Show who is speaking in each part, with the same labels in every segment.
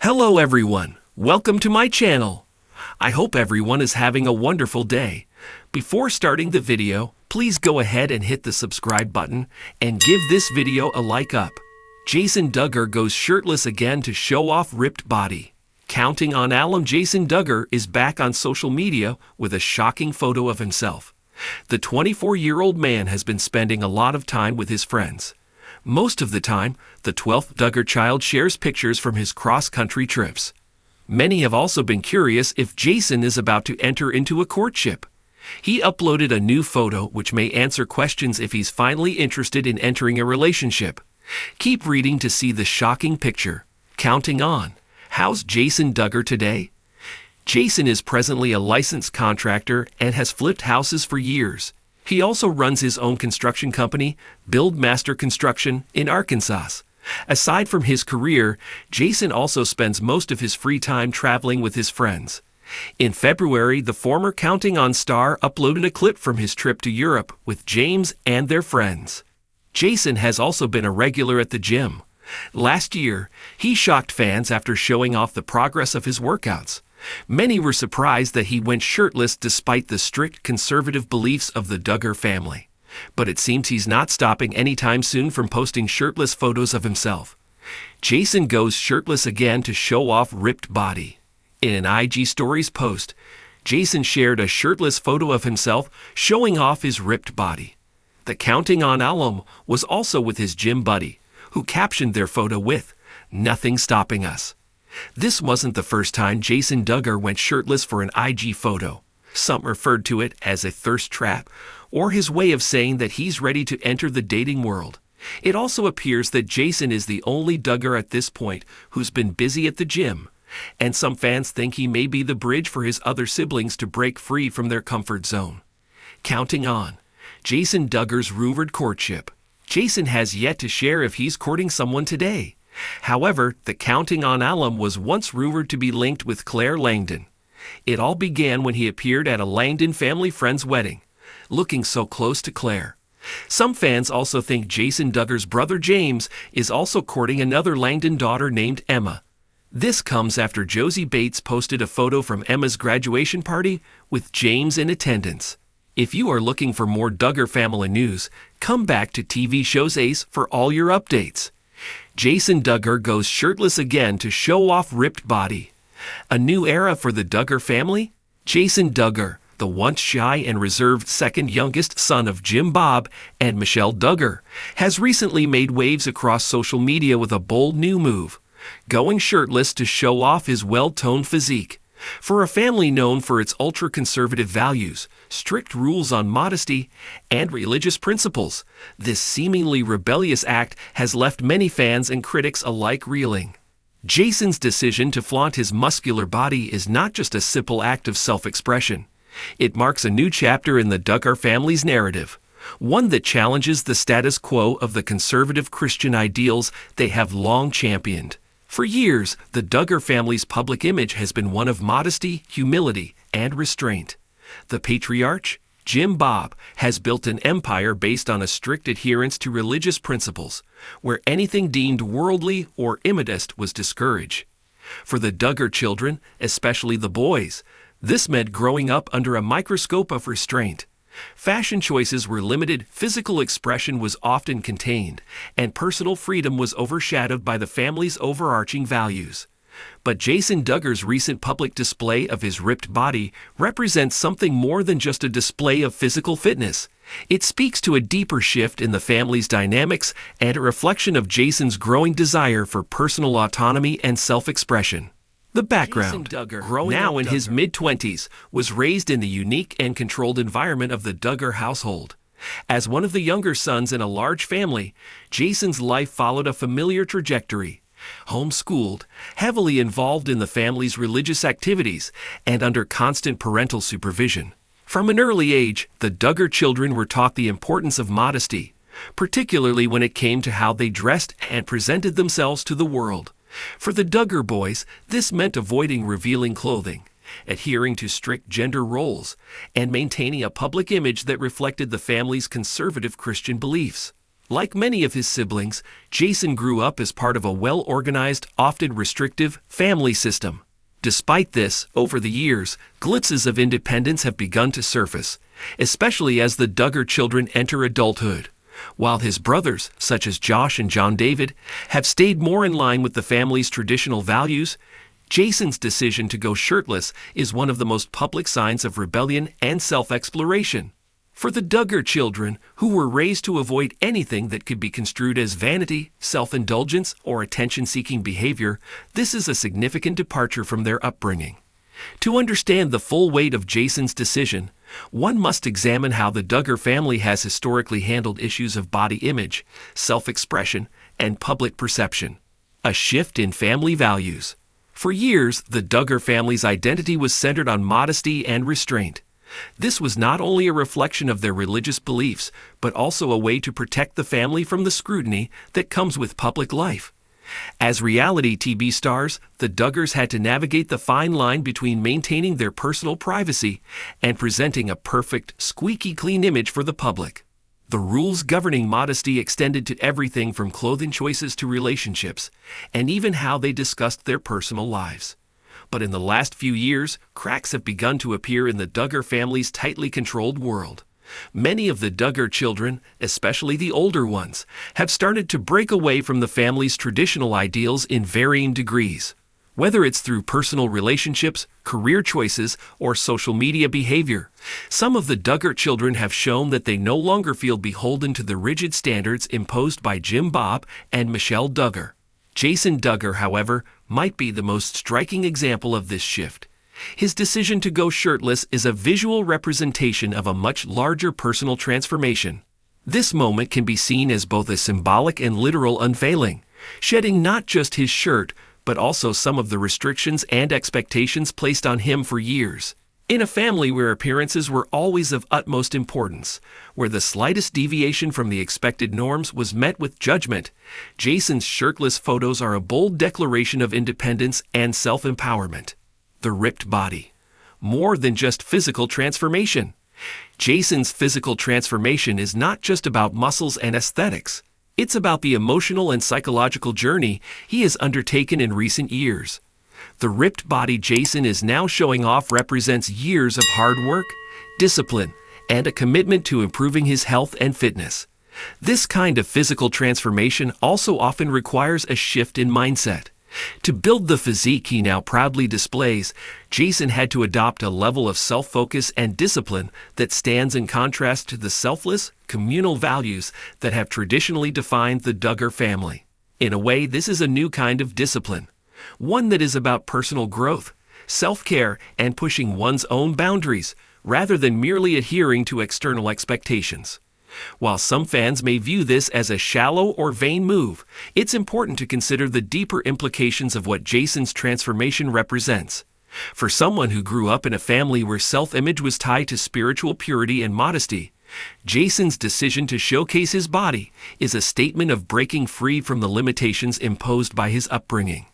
Speaker 1: Hello everyone, welcome to my channel. I hope everyone is having a wonderful day. Before starting the video, please go ahead and hit the subscribe button and give this video a like up. Jason Duggar goes shirtless again to show off ripped body. Counting on alum, Jason Duggar is back on social media with a shocking photo of himself. The 24-year-old man has been spending a lot of time with his friends. Most of the time, the 12th Duggar child shares pictures from his cross-country trips. Many have also been curious if Jason is about to enter into a courtship. He uploaded a new photo which may answer questions if he's finally interested in entering a relationship. Keep reading to see the shocking picture. Counting on. How's Jason Duggar today? Jason is presently a licensed contractor and has flipped houses for years. He also runs his own construction company, Build Master Construction, in Arkansas. Aside from his career, Jason also spends most of his free time traveling with his friends. In February, the former Counting On star uploaded a clip from his trip to Europe with James and their friends. Jason has also been a regular at the gym. Last year, he shocked fans after showing off the progress of his workouts. Many were surprised that he went shirtless despite the strict conservative beliefs of the Duggar family. But it seems he's not stopping anytime soon from posting shirtless photos of himself. Jason goes shirtless again to show off ripped body. In an IG Stories post, Jason shared a shirtless photo of himself showing off his ripped body. The Counting On alum was also with his gym buddy, who captioned their photo with, "Nothing stopping us." This wasn't the first time Jason Duggar went shirtless for an IG photo. Some referred to it as a thirst trap, or his way of saying that he's ready to enter the dating world. It also appears that Jason is the only Duggar at this point who's been busy at the gym, and some fans think he may be the bridge for his other siblings to break free from their comfort zone. Counting on. Jason Duggar's rumored courtship. Jason has yet to share if he's courting someone today. However, the Counting On alum was once rumored to be linked with Claire Langdon. It all began when he appeared at a Langdon family friend's wedding, looking so close to Claire. Some fans also think Jason Duggar's brother James is also courting another Langdon daughter named Emma. This comes after Josie Bates posted a photo from Emma's graduation party with James in attendance. If you are looking for more Duggar family news, come back to TV Shows Ace for all your updates. Jason Duggar goes shirtless again to show off ripped body. A new era for the Duggar family? Jason Duggar, the once shy and reserved second youngest son of Jim Bob and Michelle Duggar, has recently made waves across social media with a bold new move, going shirtless to show off his well-toned physique. For a family known for its ultra-conservative values, strict rules on modesty, and religious principles, this seemingly rebellious act has left many fans and critics alike reeling. Jason's decision to flaunt his muscular body is not just a simple act of self-expression. It marks a new chapter in the Duggar family's narrative, one that challenges the status quo of the conservative Christian ideals they have long championed. For years, the Duggar family's public image has been one of modesty, humility, and restraint. The patriarch, Jim Bob, has built an empire based on a strict adherence to religious principles, where anything deemed worldly or immodest was discouraged. For the Duggar children, especially the boys, this meant growing up under a microscope of restraint. Fashion choices were limited, physical expression was often contained, and personal freedom was overshadowed by the family's overarching values. But Jason Duggar's recent public display of his ripped body represents something more than just a display of physical fitness. It speaks to a deeper shift in the family's dynamics and a reflection of Jason's growing desire for personal autonomy and self-expression. The background. Jason Duggar, now in his mid-20s, was raised in the unique and controlled environment of the Duggar household. As one of the younger sons in a large family, Jason's life followed a familiar trajectory. Homeschooled, heavily involved in the family's religious activities, and under constant parental supervision. From an early age, the Duggar children were taught the importance of modesty, particularly when it came to how they dressed and presented themselves to the world. For the Duggar boys, this meant avoiding revealing clothing, adhering to strict gender roles, and maintaining a public image that reflected the family's conservative Christian beliefs. Like many of his siblings, Jason grew up as part of a well-organized, often restrictive, family system. Despite this, over the years, glimpses of independence have begun to surface, especially as the Duggar children enter adulthood. While his brothers, such as Josh and John David, have stayed more in line with the family's traditional values, Jason's decision to go shirtless is one of the most public signs of rebellion and self-exploration. For the Duggar children, who were raised to avoid anything that could be construed as vanity, self-indulgence, or attention-seeking behavior, this is a significant departure from their upbringing. To understand the full weight of Jason's decision, one must examine how the Duggar family has historically handled issues of body image, self-expression, and public perception. A shift in family values. For years, the Duggar family's identity was centered on modesty and restraint. This was not only a reflection of their religious beliefs, but also a way to protect the family from the scrutiny that comes with public life. As reality TV stars, the Duggars had to navigate the fine line between maintaining their personal privacy and presenting a perfect, squeaky clean image for the public. The rules governing modesty extended to everything from clothing choices to relationships, and even how they discussed their personal lives. But in the last few years, cracks have begun to appear in the Duggar family's tightly controlled world. Many of the Duggar children, especially the older ones, have started to break away from the family's traditional ideals in varying degrees. Whether it's through personal relationships, career choices, or social media behavior, some of the Duggar children have shown that they no longer feel beholden to the rigid standards imposed by Jim Bob and Michelle Duggar. Jason Duggar, however, might be the most striking example of this shift. His decision to go shirtless is a visual representation of a much larger personal transformation. This moment can be seen as both a symbolic and literal unveiling, shedding not just his shirt, but also some of the restrictions and expectations placed on him for years. In a family where appearances were always of utmost importance, where the slightest deviation from the expected norms was met with judgment, Jason's shirtless photos are a bold declaration of independence and self-empowerment. The ripped body. More than just physical transformation. Jason's physical transformation is not just about muscles and aesthetics. It's about the emotional and psychological journey he has undertaken in recent years. The ripped body Jason is now showing off represents years of hard work, discipline, and a commitment to improving his health and fitness. This kind of physical transformation also often requires a shift in mindset. To build the physique he now proudly displays, Jason had to adopt a level of self-focus and discipline that stands in contrast to the selfless, communal values that have traditionally defined the Duggar family. In a way, this is a new kind of discipline, one that is about personal growth, self-care, and pushing one's own boundaries, rather than merely adhering to external expectations. While some fans may view this as a shallow or vain move, it's important to consider the deeper implications of what Jason's transformation represents. For someone who grew up in a family where self-image was tied to spiritual purity and modesty, Jason's decision to showcase his body is a statement of breaking free from the limitations imposed by his upbringing.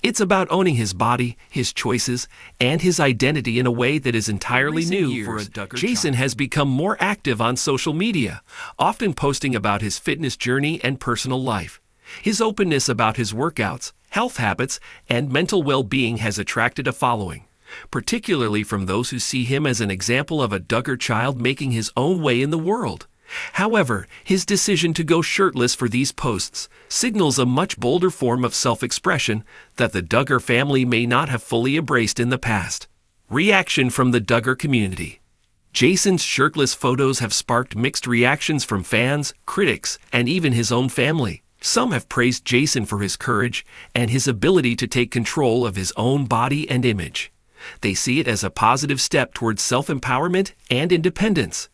Speaker 1: It's about owning his body, his choices, and his identity in a way that is entirely new for a Duggar. Jason has become more active on social media, often posting about his fitness journey and personal life. His openness about his workouts, health habits, and mental well-being has attracted a following, particularly from those who see him as an example of a Duggar child making his own way in the world. However, his decision to go shirtless for these posts signals a much bolder form of self-expression that the Duggar family may not have fully embraced in the past. Reaction from the Duggar community. Jason's shirtless photos have sparked mixed reactions from fans, critics, and even his own family. Some have praised Jason for his courage and his ability to take control of his own body and image. They see it as a positive step towards self-empowerment and independence.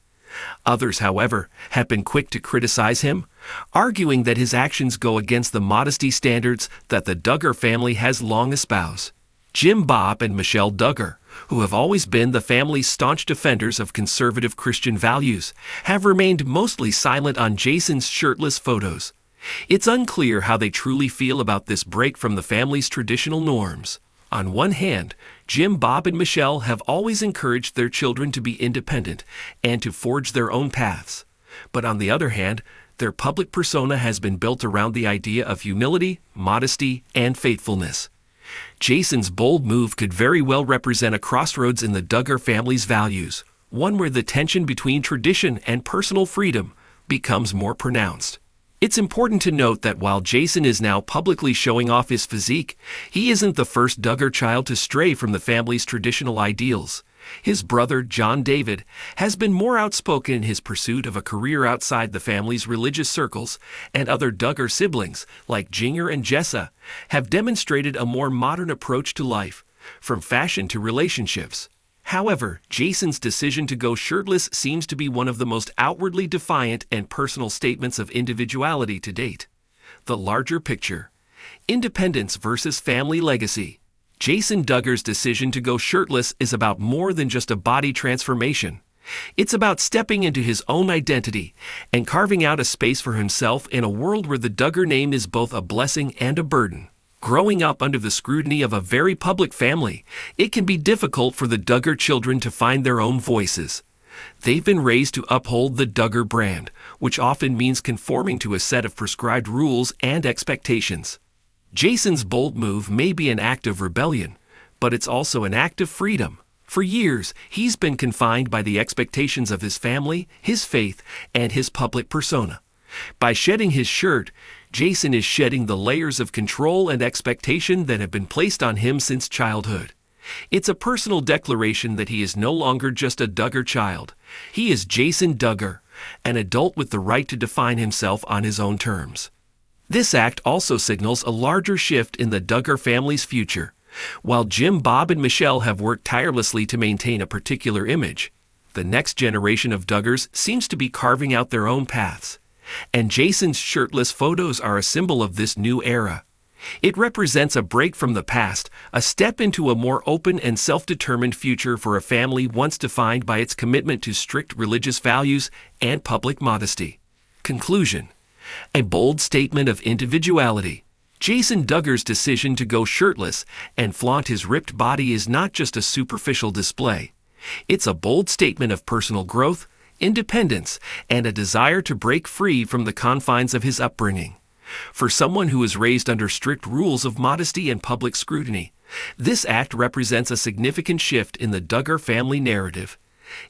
Speaker 1: Others, however, have been quick to criticize him, arguing that his actions go against the modesty standards that the Duggar family has long espoused. Jim Bob and Michelle Duggar, who have always been the family's staunch defenders of conservative Christian values, have remained mostly silent on Jason's shirtless photos. It's unclear how they truly feel about this break from the family's traditional norms. On one hand, Jim, Bob, and Michelle have always encouraged their children to be independent and to forge their own paths. But on the other hand, Their public persona has been built around the idea of humility, modesty, and faithfulness. Jason's bold move could very well represent a crossroads in the Duggar family's values, one where the tension between tradition and personal freedom becomes more pronounced. It's important to note that while Jason is now publicly showing off his physique, he isn't the first Duggar child to stray from the family's traditional ideals. His brother, John David, has been more outspoken in his pursuit of a career outside the family's religious circles, and other Duggar siblings, like Jinger and Jessa, have demonstrated a more modern approach to life, from fashion to relationships. However, Jason's decision to go shirtless seems to be one of the most outwardly defiant and personal statements of individuality to date. The larger picture: independence versus family legacy. Jason Duggar's decision to go shirtless is about more than just a body transformation. It's about stepping into his own identity and carving out a space for himself in a world where the Duggar name is both a blessing and a burden. Growing up under the scrutiny of a very public family, it can be difficult for the Duggar children to find their own voices. They've been raised to uphold the Duggar brand, which often means conforming to a set of prescribed rules and expectations. Jason's bold move may be an act of rebellion, but it's also an act of freedom. For years, he's been confined by the expectations of his family, his faith, and his public persona. By shedding his shirt, Jason is shedding the layers of control and expectation that have been placed on him since childhood. It's a personal declaration that he is no longer just a Duggar child. He is Jason Duggar, an adult with the right to define himself on his own terms. This act also signals a larger shift in the Duggar family's future. While Jim, Bob, and Michelle have worked tirelessly to maintain a particular image, the next generation of Duggars seems to be carving out their own paths. And Jason's shirtless photos are a symbol of this new era. It represents a break from the past, a step into a more open and self-determined future for a family once defined by its commitment to strict religious values and public modesty. Conclusion: a bold statement of individuality. Jason Duggar's decision to go shirtless and flaunt his ripped body is not just a superficial display. It's a bold statement of personal growth, independence, and a desire to break free from the confines of his upbringing. For someone who is raised under strict rules of modesty and public scrutiny, this act represents a significant shift in the Duggar family narrative.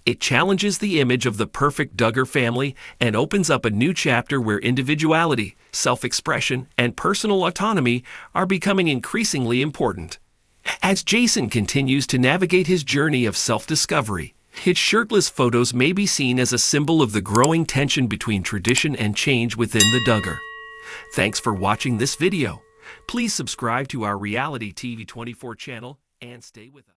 Speaker 1: It challenges the image of the perfect Duggar family and opens up a new chapter where individuality, self-expression, and personal autonomy are becoming increasingly important. As Jason continues to navigate his journey of self-discovery, his shirtless photos may be seen as a symbol of the growing tension between tradition and change within the Duggar. Thanks for watching this video. Please subscribe to our Reality TV 24 channel and stay with us.